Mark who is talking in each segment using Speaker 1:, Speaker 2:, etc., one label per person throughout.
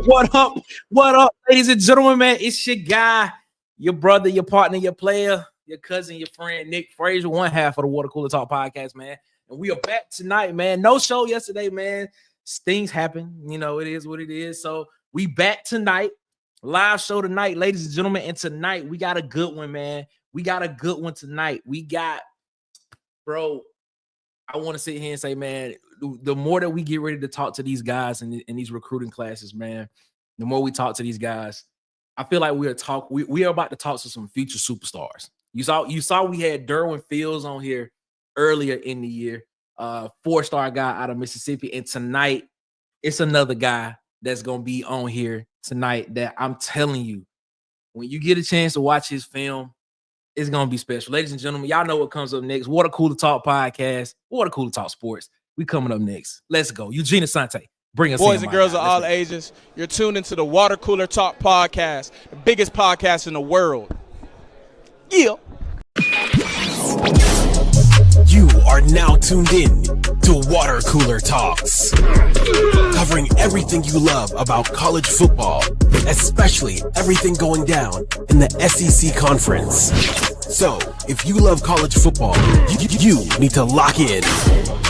Speaker 1: What up? What up, ladies and gentlemen, man? It's your guy, your brother, your partner, your player, your cousin, your friend, Nick Frazier, one half of the Water Cooler Talk podcast, man. And we are back tonight, man. No show yesterday, man. Things happen. You know, it is what it is. So we back tonight. Live show tonight, ladies and gentlemen. And tonight, we got a good one, man. We got a good one tonight. We got, bro, I want to sit here and say, man, the more that we get ready to talk to these guys in these recruiting classes, man, the more we talk to these guys, I feel like we are about to talk to some future superstars. You saw we had Derwin Fields on here earlier in the year, 4-star guy out of Mississippi, and tonight it's another guy that's gonna be on here tonight that I'm telling you, when you get a chance to watch his film, it's gonna be special. Ladies and gentlemen, y'all know what comes up next. Water Cooler Talk podcast, Water Cooler Talk Sports. We coming up next. Let's go. Eugene Asante, bring us
Speaker 2: Boys and girls of all ages, you're tuned into the Water Cooler Talk podcast, the biggest podcast in the world. Yeah.
Speaker 3: You are now tuned in to Water Cooler Talks, covering everything you love about college football, especially everything going down in the SEC conference. So, if you love college football, you need to lock in.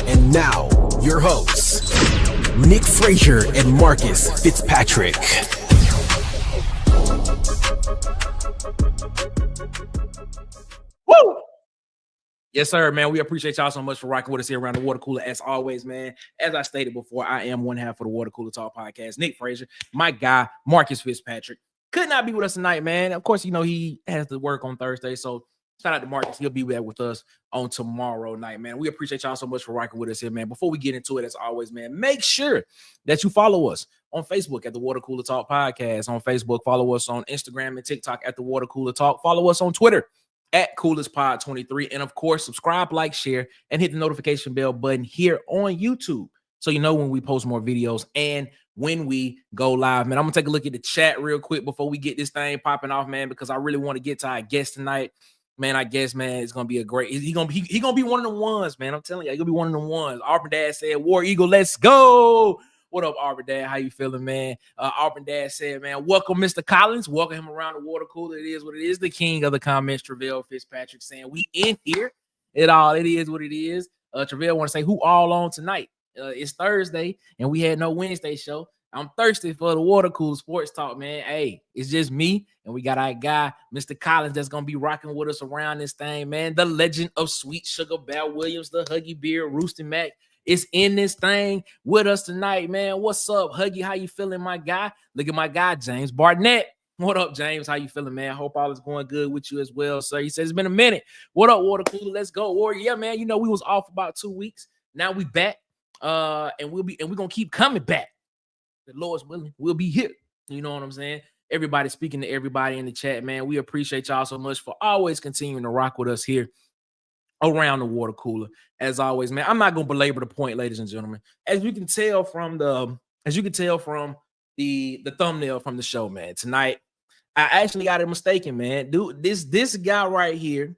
Speaker 3: And now, your hosts, Nick Frazier and Marcus Fitzpatrick.
Speaker 1: Woo! Yes, sir, man. We appreciate y'all so much for rocking with us here around the Water Cooler. As always, man, as I stated before, I am one half of the Water Cooler Talk podcast. Nick Frazier, my guy, Marcus Fitzpatrick, could not be with us tonight, man. Of course, you know, he has to work on Thursday, so shout out to Marcus. He'll be there with us on tomorrow night, man. We appreciate y'all so much for rocking with us here, man. Before we get into it, as always, man, make sure that you follow us on Facebook at the Water Cooler Talk podcast. On Facebook, follow us on Instagram and TikTok at the Water Cooler Talk. Follow us on Twitter at CoolersPod23. And of course, subscribe, like, share, and hit the notification bell button here on YouTube, so you know when we post more videos and when we go live, man. I'm gonna take a look at the chat real quick before we get this thing popping off, man, because I really want to get to our guest tonight. Man, I guess, man, it's gonna be a great. He gonna be one of the ones, man. I'm telling you, he's gonna be one of the ones. Auburn Dad said, "War Eagle, let's go." What up, Auburn Dad? How you feeling, man? Auburn Dad said, man, welcome Mr. Collins. Welcome him around the water cooler. It is what it is. The king of the comments, Trae Fitzpatrick, saying we in here. It is what it is. Trae want to say who all on tonight. It's Thursday, and we had no Wednesday show. I'm thirsty for the Water Cooler Sports Talk, man. Hey, it's just me, and we got our guy, Mr. Collins, that's going to be rocking with us around this thing, man. The legend of Sweet Sugar Bell Williams, the Huggy Beard, Roosty Mac, is in this thing with us tonight, man. What's up, Huggy? How you feeling, my guy? Look at my guy, James Barnett. What up, James? How you feeling, man? Hope all is going good with you as well, sir. He says it's been a minute. What up, Water Cooler? Let's go, Warrior. Yeah, man. You know, we was off about 2 weeks. Now we back, and we're gonna keep coming back. The Lord's willing, we'll be here. You know what I'm saying? Everybody speaking to everybody in the chat, man. We appreciate y'all so much for always continuing to rock with us here around the Water Cooler. As always, man, I'm not gonna belabor the point, ladies and gentlemen. As you can tell from the thumbnail from the show, man. Tonight, I actually got it mistaken, man. Dude, this guy right here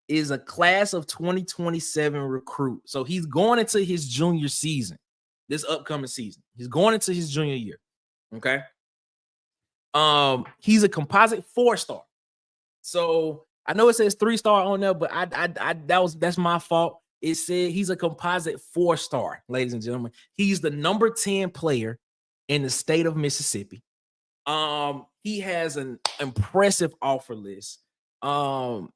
Speaker 1: is a class of 2027 recruit. So he's going into his junior season. This upcoming season, he's going into his junior year. Okay. He's a composite 4-star. So I know it says 3-star on there, but that's my fault. It said he's a composite 4-star, ladies and gentlemen. He's the number 10 player in the state of Mississippi. He has an impressive offer list. I'm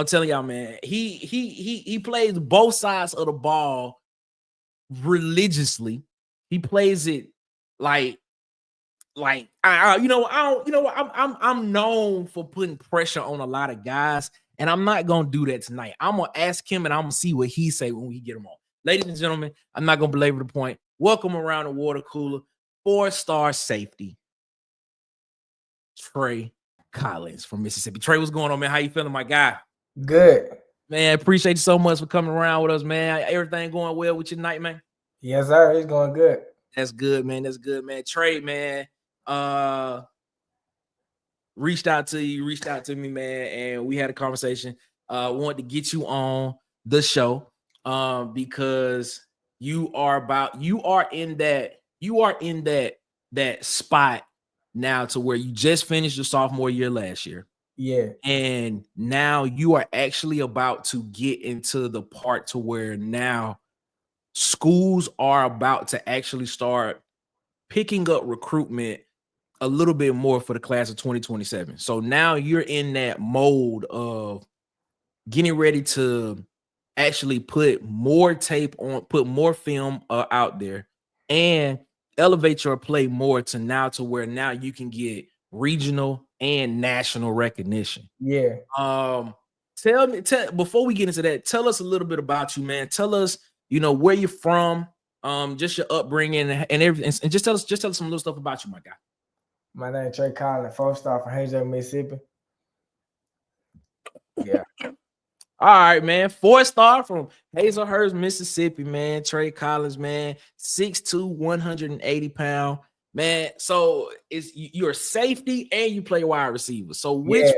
Speaker 1: telling y'all, man, he plays both sides of the ball religiously. He plays it like I'm known for putting pressure on a lot of guys, and I'm not gonna do that tonight. I'm gonna ask him, and I'm gonna see what he say when we get him on. Ladies and gentlemen, I'm not gonna belabor the point. Welcome around the Water Cooler, 4-star safety, Trae Collins from Mississippi. Trae, what's going on, man? How you feeling, my guy?
Speaker 4: Good.
Speaker 1: Man, appreciate you so much for coming around with us, man. Everything going well with your night, man?
Speaker 4: Yes, sir. It's going good.
Speaker 1: That's good, man. That's good, man. Trae, man, reached out to me, man, and we had a conversation. Wanted to get you on the show because you are in that that spot now to where you just finished your sophomore year last year.
Speaker 4: Yeah.
Speaker 1: And now you are actually about to get into the part to where now schools are about to actually start picking up recruitment a little bit more for the class of 2027. So now you're in that mode of getting ready to actually put more tape on, put more film out there, and elevate your play more to now to where now you can get regional and national recognition.
Speaker 4: Yeah.
Speaker 1: Tell me before we get into that, tell us a little bit about you, man. Tell us, where you're from, just your upbringing and everything, and just tell us some little stuff about you, my guy.
Speaker 4: My name is Trae Collins, 4-star from Hazel, Mississippi. Yeah.
Speaker 1: All right, man. 4-star from Hazelhurst, Mississippi, man. Trae Collins, man. 6'2", 180 pounds. Man, so you're safety and you play wide receiver. So which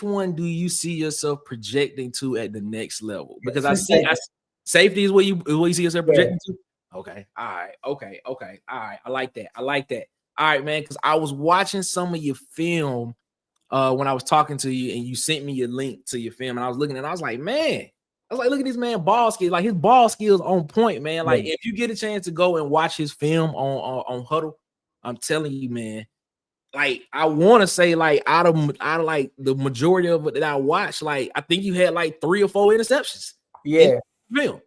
Speaker 1: one do you see yourself projecting to at the next level? Because safety is where you see yourself projecting to. Okay. All right. Okay. All right. I like that. All right, man. Because I was watching some of your film when I was talking to you, and you sent me your link to your film, and I was looking and I was like, look at this man ball skills. Like, his ball skills on point, man. Like, if you get a chance to go and watch his film on Huddle, I'm telling you, man. Like, I want to say, like, out of like the majority of it that I watched, like, I think you had like 3 or 4 interceptions.
Speaker 4: Yeah.
Speaker 1: Film.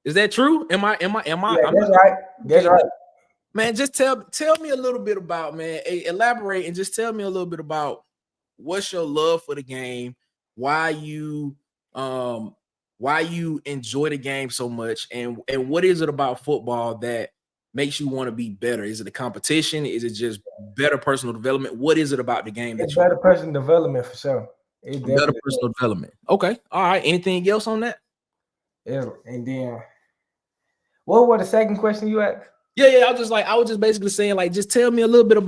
Speaker 1: Is that true? Am I?
Speaker 4: Yeah, that's right.
Speaker 1: Man, just tell me a little bit about, man. Elaborate and just tell me a little bit about what's your love for the game, why you enjoy the game so much, and what is it about football that makes you want to be better? Is it a competition? Is it just better personal development? What is it about the game?
Speaker 4: It's better personal development for sure.
Speaker 1: It's better personal development. Okay. All right. Anything else on that?
Speaker 4: Yeah. And then, what was the second question you asked?
Speaker 1: Yeah. I was just basically saying, like, just tell me a little bit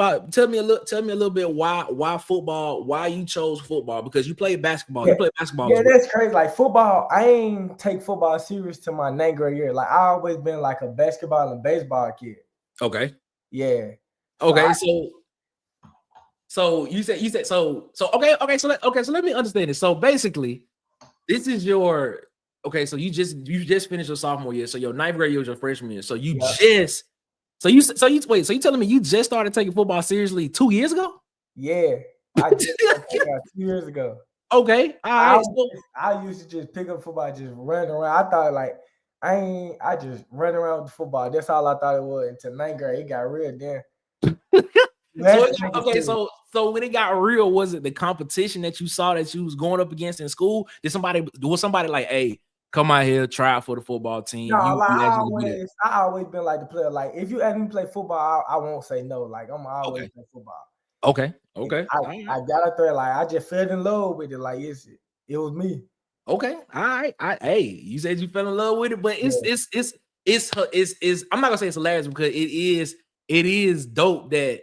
Speaker 1: why football, why you chose football, because you played basketball.
Speaker 4: Yeah.
Speaker 1: You played basketball.
Speaker 4: Yeah, that's crazy. Like, football, I ain't take football serious to my 9th grade year. Like, I always been like a basketball and baseball kid.
Speaker 1: Okay.
Speaker 4: Yeah.
Speaker 1: Okay. So you said okay. So let me understand this. So basically, this is your so you just finished your sophomore year. So your 9th grade year was your freshman year. So you telling me you just started taking football seriously 2 years ago?
Speaker 4: Yeah, I just 2 years ago.
Speaker 1: Okay, all right.
Speaker 4: I used to just pick up football, just run around. I thought like I just run around with the football. That's all I thought it was until 9th grade. It got real then.
Speaker 1: So when it got real, was it the competition that you saw that you was going up against in school? Was somebody like, hey, come out here, try out for the football team?
Speaker 4: No, I always been like the player. Like, if you ask me to play football, I won't say no. Like, I'm always play football.
Speaker 1: Okay.
Speaker 4: I got up there, like, I just fell in love with it. Like, it was me.
Speaker 1: Okay. All right. Hey, you said you fell in love with it, but it's I'm not gonna say it's hilarious, because it is dope that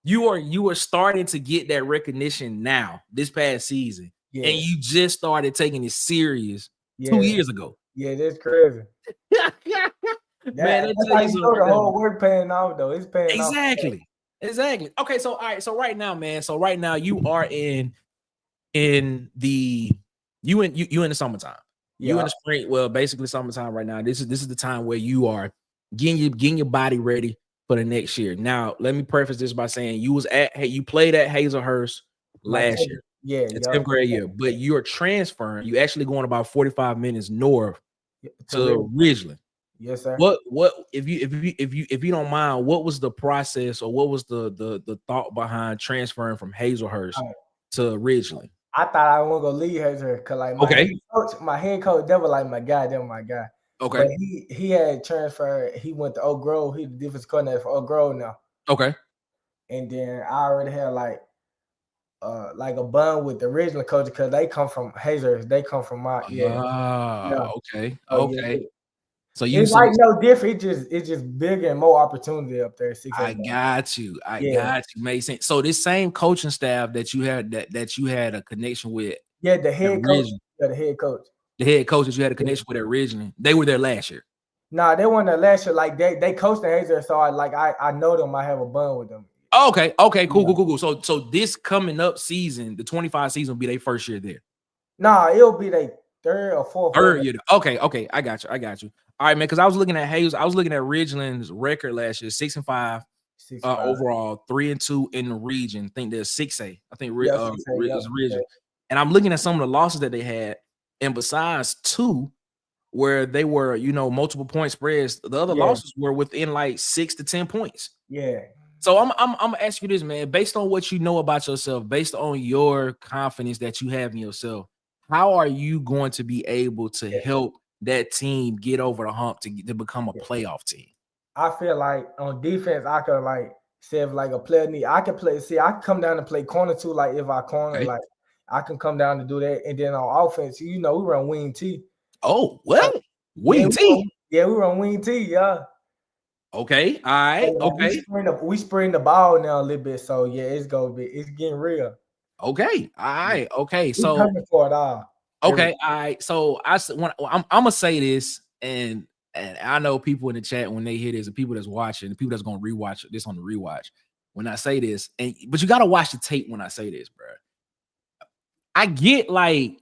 Speaker 1: you are starting to get that recognition now this past season, and you just started taking it serious 2 years ago.
Speaker 4: Yeah, that's crazy.
Speaker 1: Man,
Speaker 4: that's how you know the whole work paying off, though. It's paying off.
Speaker 1: Exactly. Okay, so all right. So right now, man. So right now you are in the summertime. You in the spring. Well, basically summertime right now. This is the time where you are getting your body ready for the next year. Now, let me preface this by saying you played at Hazelhurst last year.
Speaker 4: Yeah,
Speaker 1: it's 10th grade year, but you're transferring. You actually going about 45 minutes north to Ridgeland.
Speaker 4: Yes, sir.
Speaker 1: What if you don't mind, what was the process, or what was the thought behind transferring from Hazelhurst to Ridgeland?
Speaker 4: I thought I wasn't gonna leave Hazelhurst because, like, my head coach, that was like my guy. That was my guy.
Speaker 1: Okay.
Speaker 4: But he had transferred. He went to Oak Grove. He's the defense coordinator for Oak Grove now.
Speaker 1: Okay.
Speaker 4: And then I already had like a bond with the original coach because they come from Hazelhurst. They come from my
Speaker 1: Okay. So
Speaker 4: it's like no different. It's just bigger and more opportunity up there.
Speaker 1: I got you. Makes sense. So this same coaching staff that you had that you had a connection with.
Speaker 4: Yeah, the head coach. Yeah, the head coach.
Speaker 1: The head coach that you had a connection with originally. They were there last year.
Speaker 4: Nah, they won the last year. Like they coached the Hazer, so I know them. I have a bond with them.
Speaker 1: Okay, cool. So this coming up season, the 25 season will be their first year there.
Speaker 4: Nah, it'll be their third or fourth.
Speaker 1: Third year. Okay, I got you. All right, man. Because I was looking at Hayes, I was looking at Ridgeland's record last year, 6-5 overall, 3-2 in the region. I think they're 6A. I think it's region. And I'm looking at some of the losses that they had, and besides 2, where they were, multiple point spreads, the other losses were within like 6 to 10 points.
Speaker 4: Yeah.
Speaker 1: So I'm gonna ask you this, man. Based on what you know about yourself, based on your confidence that you have in yourself, how are you going to be able to help that team get over the hump to become a playoff team?
Speaker 4: I feel like on defense, I could say if a player need, I can play. See, I can come down and play corner too. Like if I corner, I can come down to do that. And then on offense, we run wing T.
Speaker 1: Oh, well, wing T.
Speaker 4: We run wing T. Yeah.
Speaker 1: Okay. All right. Okay.
Speaker 4: We spring the ball now a little bit. So yeah, it's getting real.
Speaker 1: Okay. All right. Okay. So
Speaker 4: coming for it all.
Speaker 1: Okay. All right. So I'm gonna say this, and I know people in the chat when they hear this, and people that's watching, the people that's gonna rewatch this on the rewatch. When I say this, but you gotta watch the tape when I say this, bro. I get I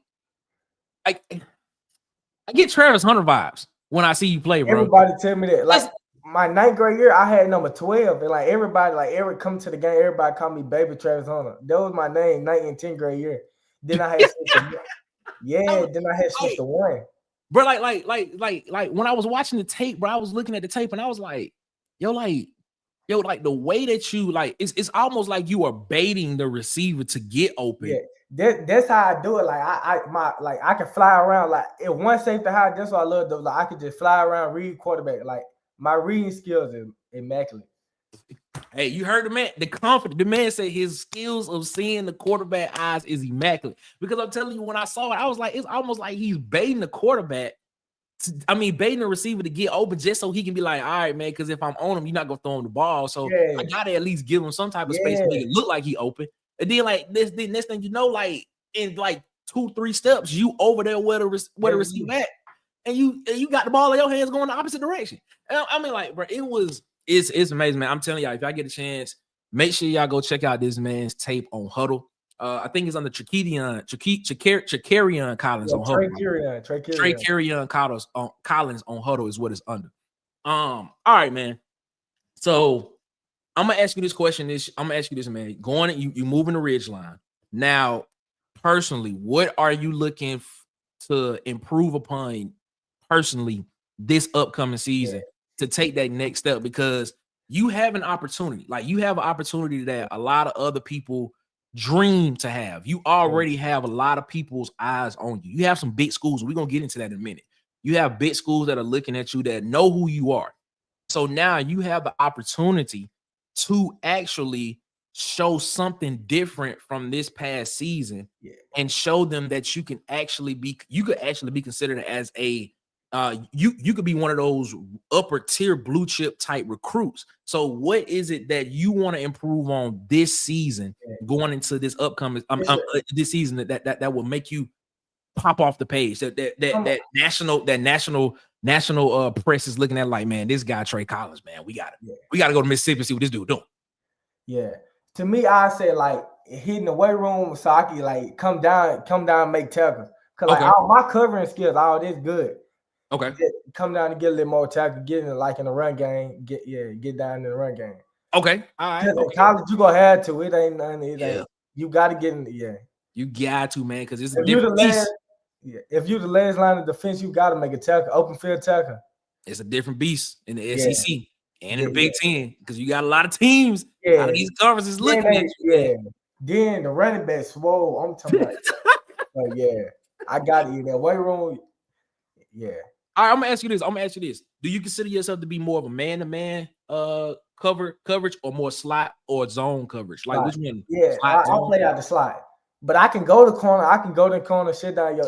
Speaker 1: get Travis Hunter vibes when I see you play, bro.
Speaker 4: Everybody tell me that. My 9th grade year, I had number 12, and everybody, Eric come to the game, everybody called me Baby Travis Hunter. That was my name, 9th and 10th grade year. Then I had then I had switched to 1.
Speaker 1: Bro, like when I was watching the tape, bro, I was looking at the tape and I was like, yo, the way that you it's almost like you are baiting the receiver to get open.
Speaker 4: Yeah, that's how I do it. I can fly around. If one safety high, that's what I love. I could just fly around, read quarterback. My reading skills is immaculate.
Speaker 1: Hey, you heard the man. The man said his skills of seeing the quarterback eyes is immaculate. Because I'm telling you, when I saw it, I was like, it's almost like he's baiting the quarterback. Baiting the receiver to get open just so he can be like, all right, man, because if I'm on him, you're not gonna throw him the ball. So I gotta at least give him some type of space to make it look like he open. And then the next thing you know, in 2-3 steps, you over there where the receiver at. And you got the ball in your hands going the opposite direction. Bro, it's amazing, man. I'm telling y'all, if y'all get a chance, make sure y'all go check out this man's tape on Huddle. I think it's on the Chakarian Collins on Huddle. Trae Collins on Huddle is what it's under. All right, man. So I'm gonna ask you this question. I'm gonna ask you this, man. You moving the Ridgeline now. Personally, what are you looking to improve upon personally this upcoming season to take that next step? Because you have an opportunity, you have an opportunity that a lot of other people dream to have. You already have a lot of people's eyes on you. You have some big schools. We're going to get into that in a minute. You have big schools that are looking at you that know who you are. So now you have the opportunity to actually show something different from this past season and show them that you could actually be considered as a you could be one of those upper tier blue chip type recruits. So what is it that you want to improve on this season going into this upcoming this season that will make you pop off the page, that national press is looking at man, this guy Trae Collins, man, we gotta go to Mississippi and see what this dude doing.
Speaker 4: Yeah, to me, I say hitting the weight room so I can come down and make tackles. Cause all my covering skills, all this good.
Speaker 1: Okay.
Speaker 4: Come down and get a little more tackle, get in in the run game, get down in the run game.
Speaker 1: Okay. All right.
Speaker 4: Okay. College, you gonna have to. It ain't nothing. You got to get in.
Speaker 1: You got to, man, because it's a different beast.
Speaker 4: If you're the last line of defense, you got to make a tackle, open field tackle.
Speaker 1: It's a different beast in the SEC and in the Big Ten because you got a lot of teams. A lot of these conferences looking at you.
Speaker 4: Then the running back swole. I'm talking about. I got it in that weight room. Yeah.
Speaker 1: All right, I'm gonna ask you this. Do you consider yourself to be more of a man-to-man coverage or more slot or zone coverage? Which one?
Speaker 4: Yeah, I play out the slot. But I can go to corner. I can go to the corner, sit down.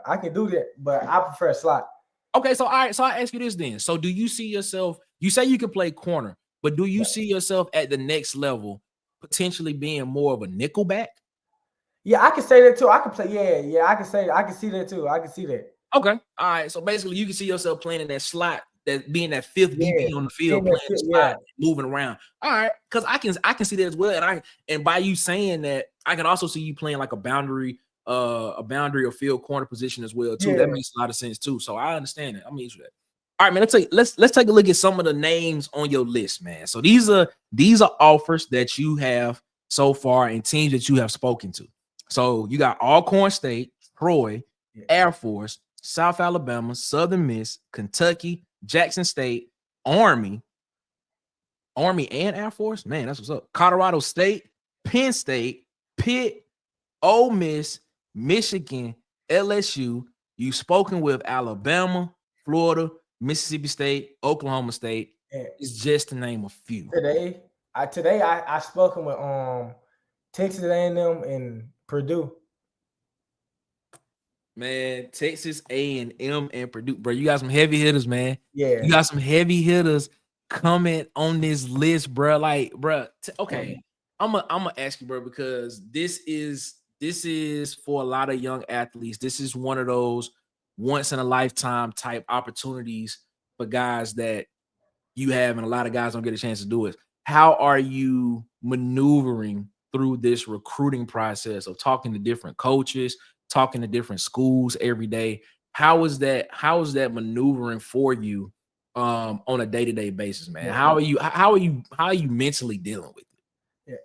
Speaker 4: I can do that. But I prefer slot.
Speaker 1: Okay, so all right. So I ask you this then. So do you see yourself? You say you can play corner, but do you see yourself at the next level potentially being more of a nickel back?
Speaker 4: Yeah, I can say that too. I can play. Yeah. I can see that too. I can see that.
Speaker 1: Okay. All right. So basically, you can see yourself playing in that slot being that fifth DB on the field, playing the spot, moving around. All right, because I can see that as well. And by you saying that, I can also see you playing like a boundary or field corner position as well too. That makes a lot of sense too. So I understand it. I'm used to that. All right, man. Let's take a look at some of the names on your list, man. So these are offers that you have so far and teams that you have spoken to. So you got Alcorn State, Troy, Air Force, South Alabama, Southern Miss, Kentucky, Jackson State, Army and Air Force. Man, that's what's up. Colorado State, Penn State, Pitt, Ole Miss, Michigan, LSU. You've spoken with Alabama, Florida, Mississippi State, Oklahoma State. It's just to name a few.
Speaker 4: Today I spoken with Texas A&M and Purdue.
Speaker 1: Man, Texas A&M and Purdue, bro. You got some heavy hitters, man.
Speaker 4: Yeah,
Speaker 1: you got some heavy hitters coming on this list, bro. Like, bro. Okay, I'm gonna ask you, bro, because this is for a lot of young athletes. This is one of those once in a lifetime type opportunities for guys that you have, and a lot of guys don't get a chance to do it. How are you maneuvering through this recruiting process of talking to different coaches, talking to different schools every day? How is that maneuvering for you on a day-to-day basis, man?
Speaker 4: Yeah.
Speaker 1: How are you mentally dealing with it?
Speaker 4: Yeah,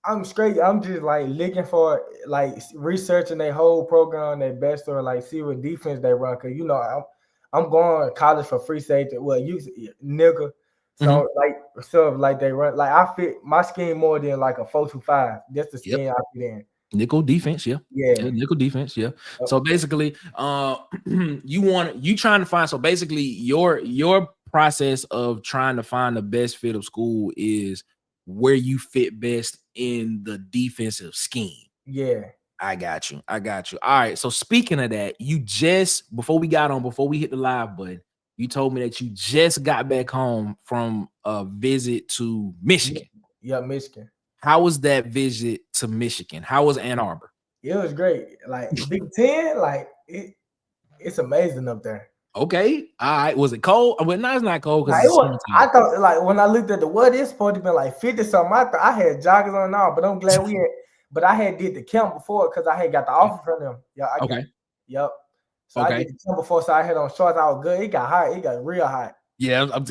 Speaker 4: I'm straight. I'm just like looking for like researching their whole program, their best, or like see what defense they run. Cause I'm going to college for free safety. Well, you nigga. So like they run, like I fit my scheme more than like a 4-2-5. That's the scheme I fit in.
Speaker 1: Nickel defense, yeah, nickel defense, yeah. So basically, you trying to find. So basically, your process of trying to find the best fit of school is where you fit best in the defensive scheme.
Speaker 4: Yeah,
Speaker 1: I got you. All right. So speaking of that, before we hit the live button, you told me that you just got back home from a visit to Michigan.
Speaker 4: Yeah, Michigan.
Speaker 1: How was that visit to Michigan? How was Ann Arbor?
Speaker 4: It was great. Like Big Ten, like it's amazing up there.
Speaker 1: Okay. All right. Was it cold? Well, no, it's not cold because
Speaker 4: I thought like when I looked at the weather, it's supposed to be like 50 something. I had joggers on now, but I'm glad but I had did the camp before because I had got the offer from them. Yeah. Yep. So I did the camp before, so I had on shorts. I was good. It got hot. It got real hot.
Speaker 1: Yeah. All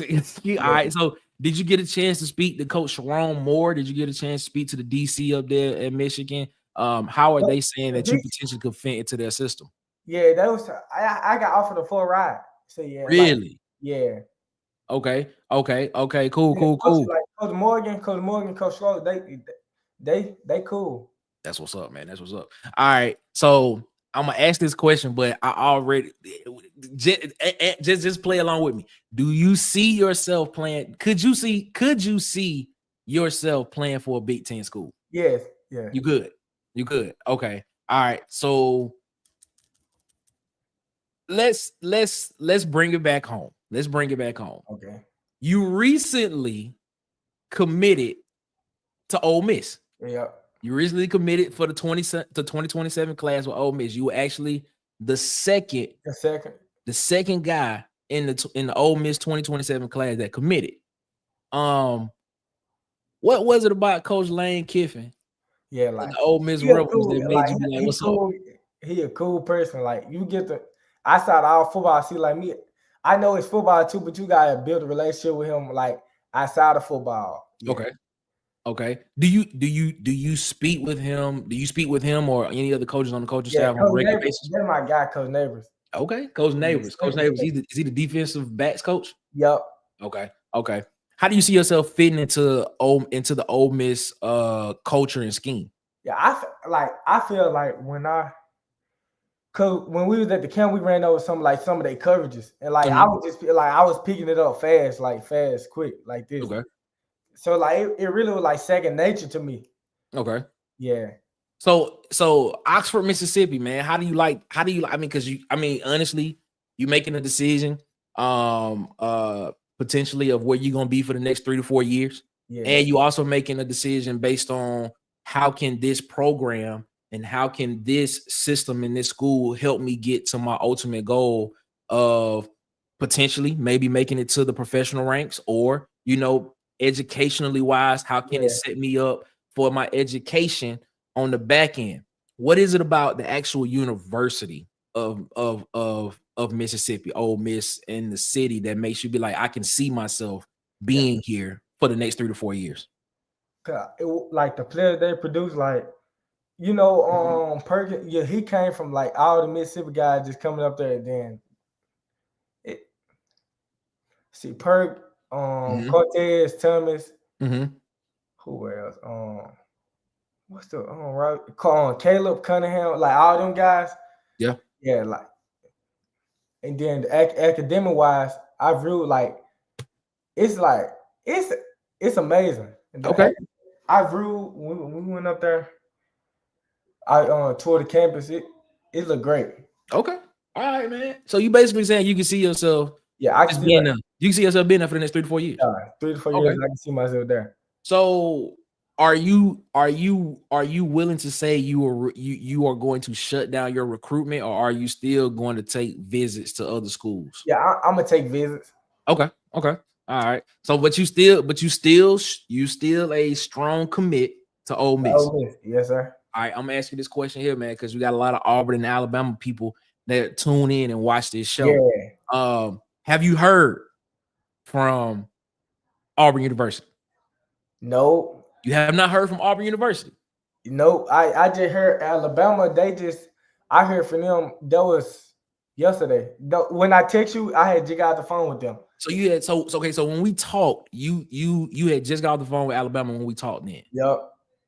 Speaker 1: right. So did you get a chance to speak to Coach Sharon Moore? Did you get a chance to speak to the DC up there at Michigan? How are they saying that you potentially could fit into their system?
Speaker 4: Yeah, that was I got offered a full ride. So yeah.
Speaker 1: Really?
Speaker 4: Yeah.
Speaker 1: Okay. Cool.
Speaker 4: Like Coach Morgan, Coach Lowe, they cool.
Speaker 1: That's what's up, man. That's what's up. All right. So I'm gonna ask this question, but I already just play along with me. Do you see yourself playing? Could you see yourself playing for a Big Ten school?
Speaker 4: Yes. Yeah.
Speaker 1: You good. Okay. All right. So let's bring it back home.
Speaker 4: Okay.
Speaker 1: You recently committed to Ole Miss.
Speaker 4: Yeah.
Speaker 1: You recently committed for the 2027 class with Ole Miss. You were actually the second guy in the Ole Miss 2027 class that committed. What was it about Coach Lane Kiffin?
Speaker 4: Yeah, like
Speaker 1: the Ole Miss Rebels that made
Speaker 4: like,
Speaker 1: you be like, "What's up?"
Speaker 4: He a cool person. Like you get outside all football. See, like me, I know it's football too, but you gotta build a relationship with him, like outside of football. Yeah.
Speaker 1: Okay. Do you speak with him? Do you speak with him or any other coaches on the coaching staff on a regular basis?
Speaker 4: That's my guy, Coach Neighbors.
Speaker 1: Okay, Coach Neighbors. Is he the defensive backs coach?
Speaker 4: Yep.
Speaker 1: Okay. How do you see yourself fitting into the Ole Miss culture and scheme?
Speaker 4: Yeah, I feel like when we was at the camp, we ran over some of their coverages, and like I would just feel like I was picking it up fast, quick, like this.
Speaker 1: Okay.
Speaker 4: So like it really was like second nature to me.
Speaker 1: Okay.
Speaker 4: Yeah.
Speaker 1: So Oxford, Mississippi, man. How do you like? Because honestly, you making a decision, potentially of where you're gonna be for the next 3 to 4 years, and you also making a decision based on how can this program and how can this system in this school help me get to my ultimate goal of potentially maybe making it to the professional ranks, or educationally wise, how can it set me up for my education on the back end? What is it about the actual university of Mississippi, Ole Miss, in the city that makes you be like, I can see myself being here for the next 3 to 4 years?
Speaker 4: Like the players they produce, like Perkins, he came from like all the Mississippi guys just coming up there. Then Perk, Cortez, Thomas, who else? What's the Caleb Cunningham, like all them guys.
Speaker 1: Yeah,
Speaker 4: like, and then academic wise, I really like. It's amazing.
Speaker 1: Okay.
Speaker 4: I grew when we went up there. I toured the campus. It looked great.
Speaker 1: Okay. All right, man. So you basically saying you can see yourself.
Speaker 4: Yeah, I can
Speaker 1: being there. You can see yourself being there for the next 3 to 4 years.
Speaker 4: 3 to 4 years, I can see myself there.
Speaker 1: So, are you willing to say you are going to shut down your recruitment, or are you still going to take visits to other schools?
Speaker 4: Yeah, I'm gonna take visits.
Speaker 1: Okay. All right. So, but you still a strong commit to Ole Miss.
Speaker 4: Ole Miss. Yes, sir.
Speaker 1: All right, I'm gonna ask you this question here, man, because we got a lot of Auburn and Alabama people that tune in and watch this show.
Speaker 4: Yeah.
Speaker 1: Have you heard from Auburn University?
Speaker 4: No.
Speaker 1: You have not heard from Auburn University?
Speaker 4: No, I just heard Alabama. I heard from them. That was yesterday. When I text you, I had just got the phone with them.
Speaker 1: So you had so when we talked, you had just got off the phone with Alabama when we talked then.
Speaker 4: Yep.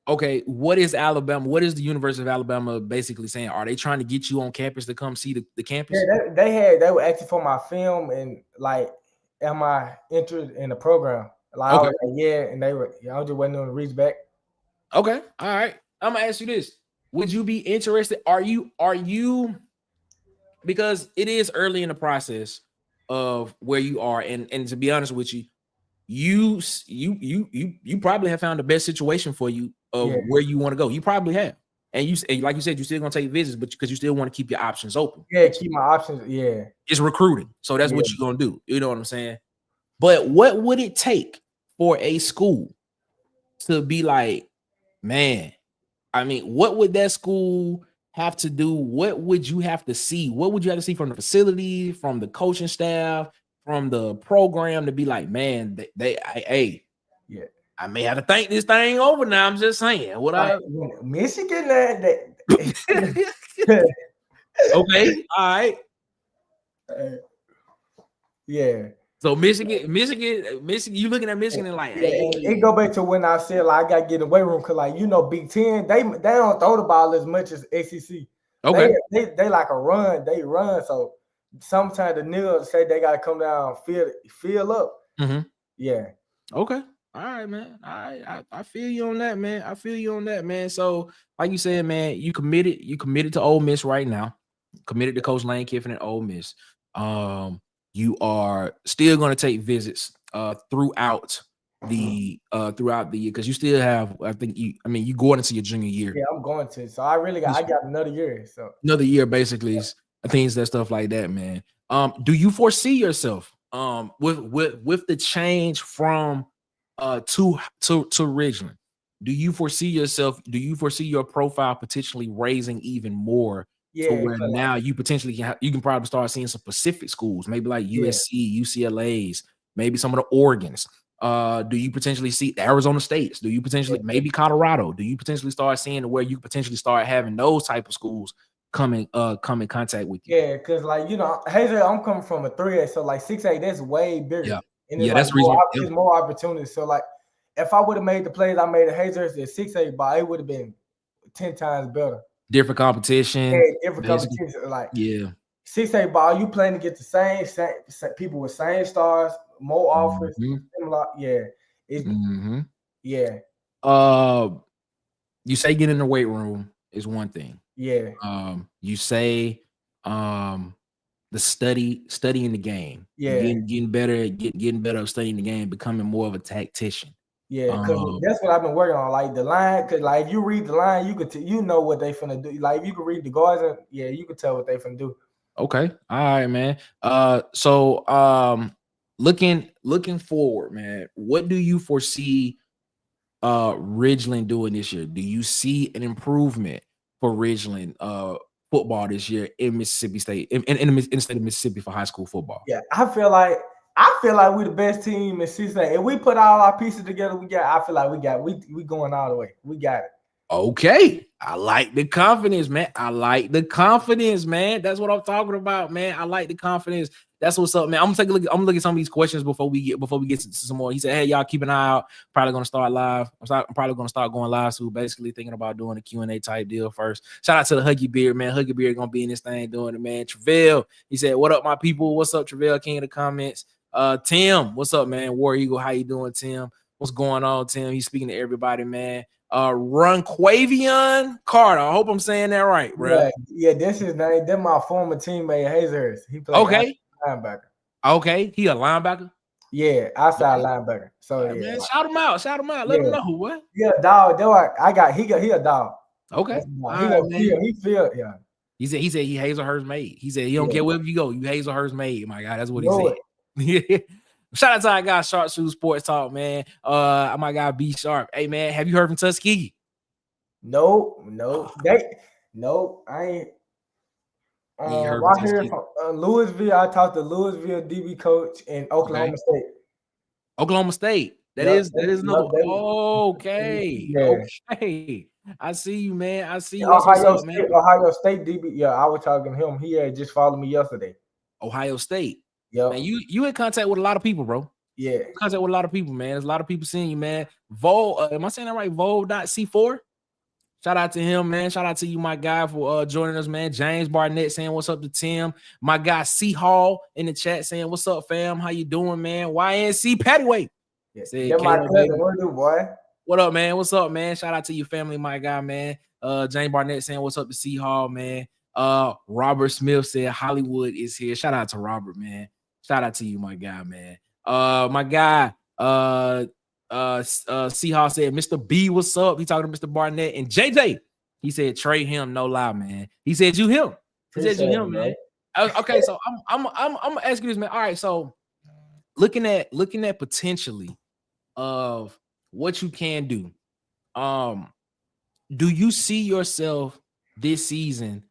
Speaker 1: Okay, what is Alabama? What is the University of Alabama basically saying? Are they trying to get you on campus to come see the campus?
Speaker 4: Yeah, they were asking for my film and like, am I interested in the program? Like, okay. I was like, yeah, and I was just waiting on to reach back.
Speaker 1: Okay, all right. I'm gonna ask you this: would you be interested? Are you? Because it is early in the process of where you are, and to be honest with you, you probably have found the best situation for you of where you want to go. You probably have, and like you said, you're still gonna take visits, but because you still want to keep your options open.
Speaker 4: Yeah, keep my options. Yeah,
Speaker 1: it's recruiting, so that's what you're gonna do. You know what I'm saying? But what would it take for a school to be like, man? I mean, what would that school have to do? What would you have to see? What would you have to see from the facility, from the coaching staff, from the program to be like, man, I may have to think this thing over now. I'm just saying.
Speaker 4: Michigan
Speaker 1: okay, all right.
Speaker 4: Yeah.
Speaker 1: So Michigan, you looking at Michigan and like,
Speaker 4: it go back to when I said like I gotta get in the weight room because like Big Ten, they don't throw the ball as much as SEC.
Speaker 1: Okay,
Speaker 4: they like a run, they run. So sometimes the niggas say they gotta come down, fill up.
Speaker 1: Mm-hmm.
Speaker 4: Yeah.
Speaker 1: Okay. All right, man. I feel you on that, man. I feel you on that, man. So, like you said, man, you committed to Ole Miss right now. Committed to Coach Lane Kiffin at Ole Miss. You are still going to take visits throughout the year because you still have. You going into your junior year.
Speaker 4: Yeah, I'm going to. So I got another year. So
Speaker 1: another year, basically, things that stuff like that, man. Do you foresee yourself with the change from to Ridgeland? Do you foresee your profile potentially raising even more?
Speaker 4: Yeah,
Speaker 1: where now you potentially you can probably start seeing some Pacific schools, maybe like USC, UCLA's, maybe some of the Oregons. Do you potentially see Arizona States? Do you potentially maybe Colorado? Do you potentially start seeing where you potentially start having those type of schools come in contact with you?
Speaker 4: Yeah, because like Hazel, I'm coming from a 3A, so like 6A, that's way bigger.
Speaker 1: Yeah,
Speaker 4: and that's there's more opportunities. So like if I would have made the plays I made at Hazel at 6A, but it would have been 10 times better.
Speaker 1: Different competition.
Speaker 4: Yeah, different competition. Like 6A ball, you playing to get the same people with same stars, more offers.
Speaker 1: You say get in the weight room is one thing.
Speaker 4: Yeah.
Speaker 1: You say the studying the game.
Speaker 4: Yeah.
Speaker 1: Getting better at studying the game, becoming more of a tactician.
Speaker 4: Yeah, because that's what I've been working on. Like the line, because like if you read the line, you could you know what they finna do. Like if you can read the guards, you can tell what they finna do.
Speaker 1: Okay. All right, man. Looking forward, man, what do you foresee Ridgeland doing this year? Do you see an improvement for Ridgeland football this year in Mississippi State, in the state of Mississippi for high school football?
Speaker 4: Yeah, I feel like we're the best team in Cincinnati. If we put all our pieces together, I feel like we going all the way. We got it.
Speaker 1: Okay. I like the confidence, man. I like the confidence, man. That's what I'm talking about, man. I like the confidence. That's what's up, man. I'm gonna take a look. I'm gonna look at some of these questions before we get to some more. He said, "Hey, y'all, keep an eye out. Probably gonna start live. I'm probably gonna start going live. So basically thinking about doing a Q&A type deal first. Shout out to the Huggy Beard, man. Huggy Beard gonna be in this thing doing it, man. Travell, he said, "What up, my people? What's up, Travell? King of the comments. Tim, what's up, man? War Eagle, how you doing, Tim? What's going on, Tim? He's speaking to everybody, man. Runquavion Carter. I hope I'm saying that right, bro.
Speaker 4: Yeah, this is name. That's my former teammate Hazers. He played linebacker.
Speaker 1: Okay, he a linebacker.
Speaker 4: Yeah, outside linebacker. So yeah,
Speaker 1: man, shout him out. Let him know what.
Speaker 4: Yeah, dog. He a dog.
Speaker 1: Okay,
Speaker 4: he feel yeah.
Speaker 1: He said he Hazelhurst made. He said he don't care wherever you go. You Hazelhurst made. My God, that's what he said. Shout out to our guy Sharp Shoes Sports Talk, man. My guy B Sharp. Hey man, have you heard from Tuskegee?
Speaker 4: No. I ain't. I heard from Louisville. I talked to Louisville DB coach in Oklahoma State.
Speaker 1: Oklahoma State. That is another. Okay. Okay. I see you, man. I see you.
Speaker 4: Ohio State DB. Yeah, I was talking to him. He had just followed me yesterday.
Speaker 1: Ohio State.
Speaker 4: Yeah.
Speaker 1: Man, you in contact with a lot of people, bro.
Speaker 4: Yeah.
Speaker 1: In contact with a lot of people, man. There's a lot of people seeing you, man. Am I saying that right? Vol.C4. Shout out to him, man. Shout out to you, my guy, for joining us, man. James Barnett saying what's up to Tim. My guy C Hall in the chat saying what's up, fam. How you doing, man? YNC Pattyway.
Speaker 4: Yeah, my cousin. What do, boy?
Speaker 1: What up, man? What's up, man? Shout out to your family, my guy, man. James Barnett saying what's up to C Hall, man. Robert Smith said Hollywood is here. Shout out to Robert, man. Shout out to you, my guy, man. My guy, Seahawks said, Mr. B, what's up? He talking to Mr. Barnett. And JJ, he said, trade him, no lie, man. He said, you him. He said, you him, man. Okay, so I'm gonna ask you this, man. All right, so looking at potentially of what you can do. Do you see yourself this season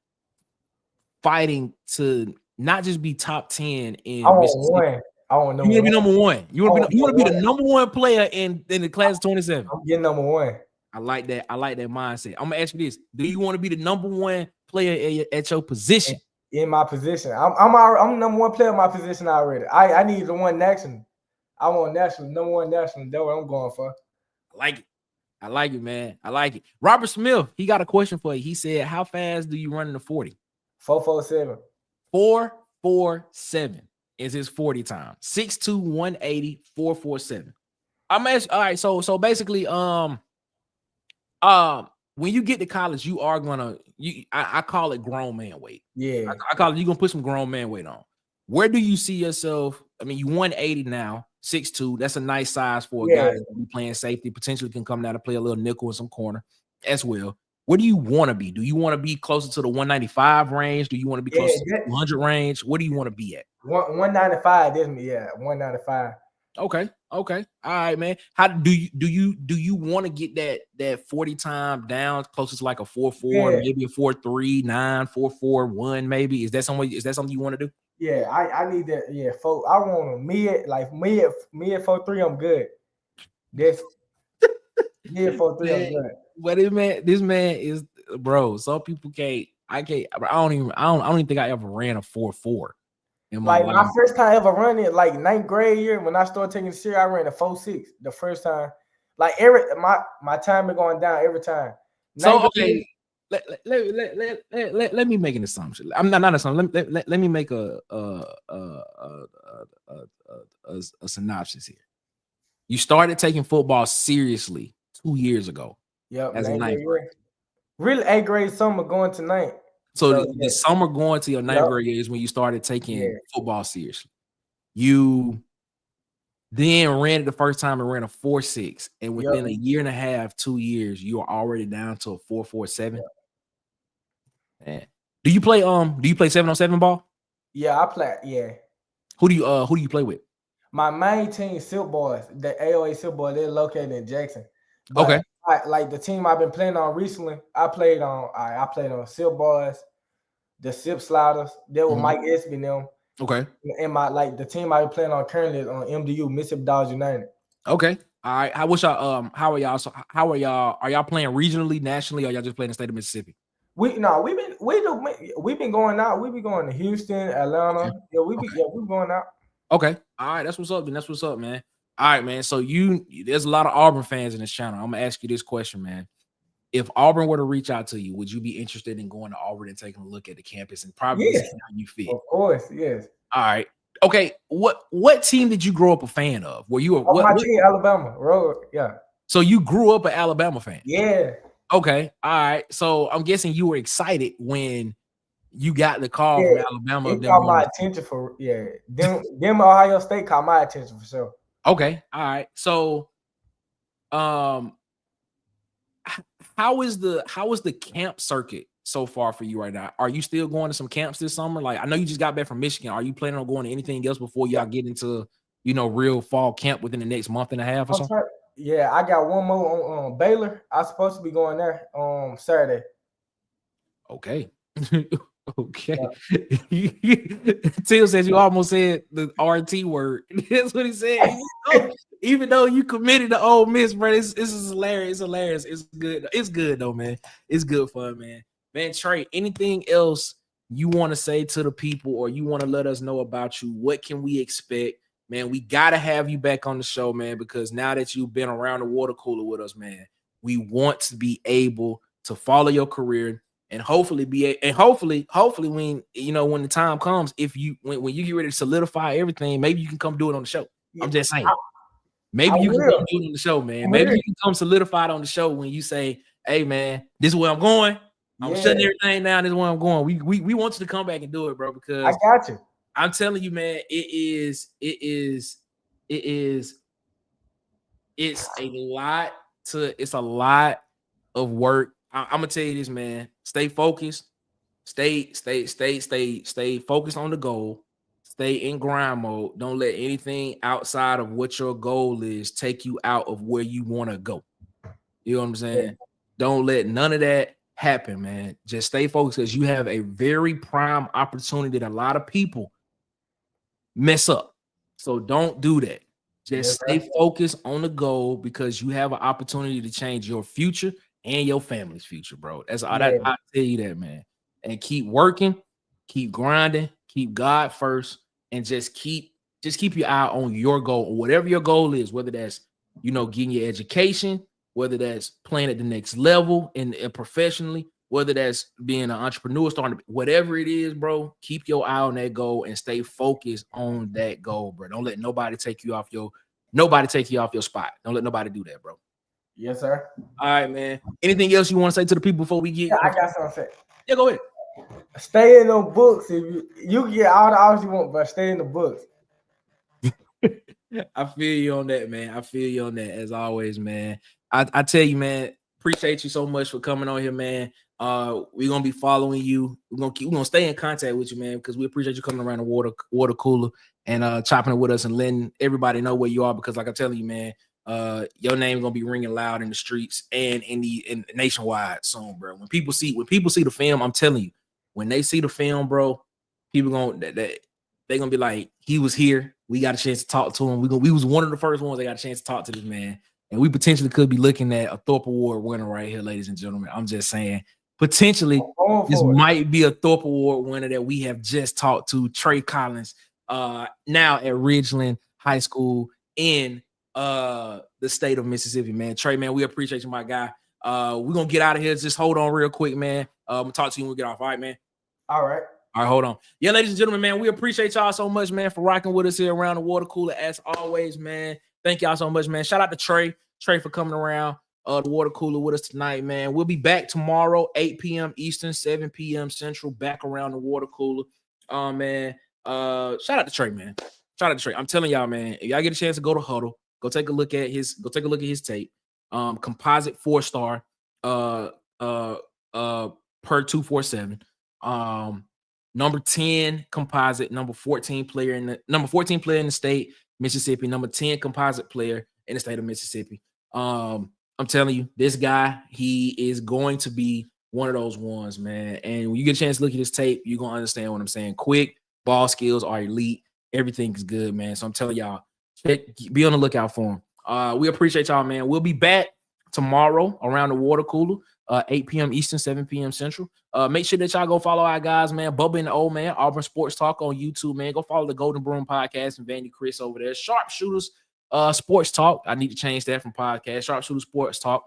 Speaker 1: fighting to not just be top 10 in Mississippi?
Speaker 4: I want
Speaker 1: you want to be number one. You want to be the number one player in the class of 27.
Speaker 4: I'm getting number one.
Speaker 1: I like that. I like that mindset. I'm gonna ask you this: do you want to be the number one player at your position?
Speaker 4: In my position, I'm number one player in my position already. I need the one national. I want national, number one national. That's what I'm going for.
Speaker 1: I like it, man. I like it. Robert Smith, he got a question for you. He said, "How fast do you run in the 40?"
Speaker 4: 4.47.
Speaker 1: 4.47 is his 40 time. 6'2", 180, 4.47. I'm asking. All right, so basically, when you get to college, you are gonna I call it grown man weight.
Speaker 4: Yeah,
Speaker 1: I call it you're gonna put some grown man weight on. Where do you see yourself? I mean, you 180 now, 6'2". That's a nice size for a guy that's gonna be playing safety. Potentially can come down to play a little nickel in some corner as well. Where do you want to be? Do you want to be closer to the 195 range? Do you want to be closer to the 200 range? What do you want to be at?
Speaker 4: 195. This me, 195.
Speaker 1: Okay. All right, man. How do you want to get that 40 time down closer to like a 4.4, maybe a 4.3, 9, 4.41, maybe? Is that something you want to do?
Speaker 4: Yeah, I need that. Yeah, I want a mid 4.3. I'm good. This mid 4.3. I'm good.
Speaker 1: But this man is, bro. Some people can't. I don't even think I ever ran a 4.4.
Speaker 4: My first time ever running, like 9th grade year, when I started taking the series, I ran a 4.6 the first time. Like my time is going down every time.
Speaker 1: So okay, let me make an assumption. I'm not an assumption. Let me make a synopsis here. You started taking football seriously 2 years ago.
Speaker 4: Yep,
Speaker 1: as a 9th grade.
Speaker 4: Really, 8th grade summer going to 9th.
Speaker 1: So the summer going to your 9th grade is when you started taking football seriously. You then ran it the first time and ran a 4.6, and within a year and a half, 2 years, you are already down to a 4.47. Man, do you play 7-on-7 ball?
Speaker 4: Yeah, I play. Yeah.
Speaker 1: Who do you play with?
Speaker 4: My main team, Silk Boys, the AOA Silk Boys, they're located in Jackson.
Speaker 1: Okay.
Speaker 4: But like the team I've been playing on recently, I played on Silk Boys, the Sip Sliders. They were Mike Espy and them.
Speaker 1: Okay.
Speaker 4: And the team I've been playing on currently is on MDU, Mississippi Dogs United.
Speaker 1: Okay. All right. How are y'all? So how are y'all? Are y'all playing regionally, nationally, or y'all just playing the state of Mississippi?
Speaker 4: We've been going out. We be going to Houston, Atlanta.
Speaker 1: Okay.
Speaker 4: We going out.
Speaker 1: Okay. All right. That's what's up. Then that's what's up, man. All right, man. So there's a lot of Auburn fans in this channel. I'm gonna ask you this question, man. If Auburn were to reach out to you, would you be interested in going to Auburn and taking a look at the campus and probably
Speaker 4: Yes.
Speaker 1: seeing how you fit?
Speaker 4: Of course, yes.
Speaker 1: All right. Okay. What team did you grow up a fan of? Were you
Speaker 4: my team, Alabama. Yeah.
Speaker 1: So you grew up an Alabama fan?
Speaker 4: Yeah.
Speaker 1: Okay. All right. So I'm guessing you were excited when you got the call from Alabama.
Speaker 4: It caught my attention for them Ohio State caught my attention for sure.
Speaker 1: Okay. All right. So how is the camp circuit so far for you right now? Are you still going to some camps this summer? Like, I know you just got back from Michigan. Are you planning on going to anything else before y'all get into real fall camp within the next month and a half or something?
Speaker 4: Yeah, I got one more on Baylor. I'm supposed to be going there on Saturday.
Speaker 1: Okay. Okay. Till says you almost said the RT word. That's what he said. Even though you committed to Ole Miss, bro, this is hilarious. It's hilarious. It's good. It's good though, man. It's good fun, man. Man, Trae, anything else you want to say to the people, or you want to let us know about you? What can we expect? Man, we got to have you back on the show, man, because now that you've been around the water cooler with us, man, we want to be able to follow your career and hopefully when when the time comes, when you get ready to solidify everything, maybe you can come do it on the show.
Speaker 4: Yeah,
Speaker 1: I'm just saying. Maybe you can come do it on the show, man. Maybe you can come solidified on the show when you say, "Hey, man, this is where I'm going. I'm shutting everything down. This is where I'm going." We want you to come back and do it, bro, because
Speaker 4: I got you.
Speaker 1: I'm telling you, man, it's a lot of work. I'm gonna tell you this, man. Stay focused. Stay focused on the goal. Stay in grind mode. Don't let anything outside of what your goal is take you out of where you want to go. You know what I'm saying? Yeah. Don't let none of that happen, man. Just stay focused, because you have a very prime opportunity that a lot of people mess up. So don't do that. Just stay focused on the goal, because you have an opportunity to change your future and your family's future, bro. That's all I tell you that, man. And keep working, keep grinding, keep God first, and just keep your eye on your goal, or whatever your goal is, whether that's getting your education, whether that's playing at the next level and professionally, whether that's being an entrepreneur, whatever it is, bro. Keep your eye on that goal and stay focused on that goal, bro. Don't let nobody take you off your spot. Don't let nobody do that, bro.
Speaker 4: Yes, sir.
Speaker 1: All right, man. Anything else you want to say to the people before we get?
Speaker 4: Yeah, I got something to say.
Speaker 1: Yeah, go ahead.
Speaker 4: Stay in the books. If you can get all the hours you want, but stay in the books.
Speaker 1: I feel you on that, man. I feel you on that, as always, man. I tell you, man, appreciate you so much for coming on here, man. We're gonna be following you. We're gonna stay in contact with you, man, because we appreciate you coming around the water cooler and chopping it with us and letting everybody know where you are. Because like I'm telling you, man, your name's gonna be ringing loud in the streets and in nationwide soon, bro. When people see the film, I'm telling you, when they see the film, bro, people they're gonna be like, he was here. We got a chance to talk to him. We was one of the first ones that got a chance to talk to this man. And we potentially could be looking at a Thorpe Award winner right here, ladies and gentlemen. I'm just saying, potentially, this might be a Thorpe Award winner that we have just talked to, Trae Collins, now at Ridgeland High School in the state of Mississippi, man. Trae, man, we appreciate you, my guy. We're going to get out of here. Just hold on real quick, man. I'm going to talk to you when we get off. All right, man?
Speaker 4: All right.
Speaker 1: All right, hold on. Yeah, ladies and gentlemen, man, we appreciate y'all so much, man, for rocking with us here around the water cooler, as always, man. Thank y'all so much, man. Shout out to Trae for coming around the water cooler with us tonight, man. We'll be back tomorrow, 8 p.m. Eastern, 7 p.m. Central, back around the water cooler. Man. Shout out to Trae, man. Shout out to Trae. I'm telling y'all, man, if y'all get a chance to go to Huddle, go take a look at his tape. Composite 4-star per 247. number 10 composite, number 14 player in the state, Mississippi, number 10 composite player in the state of Mississippi. I'm telling you, this guy, he is going to be one of those ones, man. And when you get a chance to look at his tape, you're going to understand what I'm saying. Quick, ball skills are elite. Everything is good, man. So I'm telling y'all, be on the lookout for him. We appreciate y'all, man. We'll be back tomorrow around the water cooler, 8 p.m. Eastern, 7 p.m. Central. Make sure that y'all go follow our guys, man. Bubba and the Old Man, Auburn Sports Talk on YouTube, man. Go follow the Golden Broom Podcast and Vandy Chris over there. Sharpshooters Sports Talk. I need to change that from podcast. Sharpshooters Sports Talk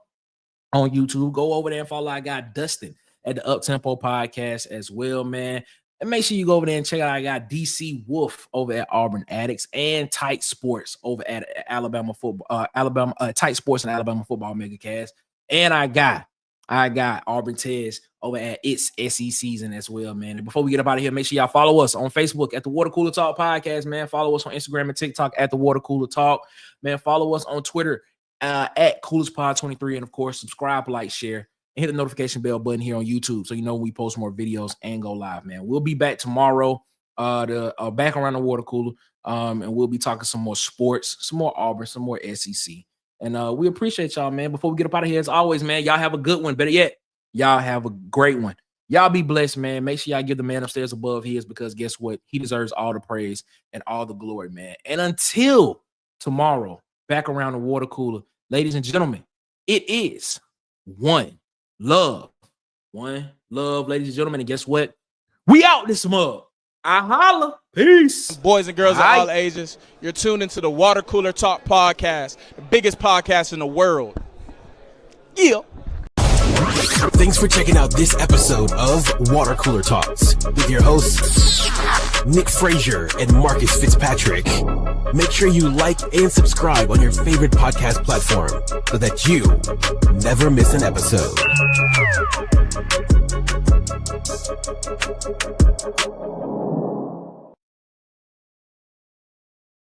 Speaker 1: on YouTube. Go over there and follow our guy Dustin at the Uptempo Podcast as well, man. And make sure you go over there and check out our guy DC Wolf over at Auburn Addicts and Tight Sports over at Alabama Football, Tight Sports and Alabama Football Megacast. And I got Auburn Tez over at It's SEC Season as well, man. And before we get up out of here, make sure y'all follow us on Facebook at the Water Cooler Talk Podcast, man. Follow us on Instagram and TikTok at the Water Cooler Talk, man. Follow us on Twitter at CoolersPod23, and of course, subscribe, like, share, and hit the notification bell button here on YouTube so you know when we post more videos and go live, man. We'll be back tomorrow, back around the water cooler, and we'll be talking some more sports, some more Auburn, some more SEC. And we appreciate y'all, man. Before we get up out of here, as always, man, y'all have a good one. Better yet, y'all have a great one. Y'all be blessed, man. Make sure y'all give the man upstairs above his, because guess what? He deserves all the praise and all the glory, man. And until tomorrow, back around the water cooler, ladies and gentlemen, it is one love. One love, ladies and gentlemen. And guess what? We out this mug. I holla. Peace.
Speaker 2: Boys and girls of all ages, you're tuned into the Water Cooler Talk Podcast, the biggest podcast in the world. Yeah.
Speaker 3: Thanks for checking out this episode of Water Cooler Talks with your hosts, Nick Frazier and Marcus Fitzpatrick. Make sure you like and subscribe on your favorite podcast platform so that you never miss an episode.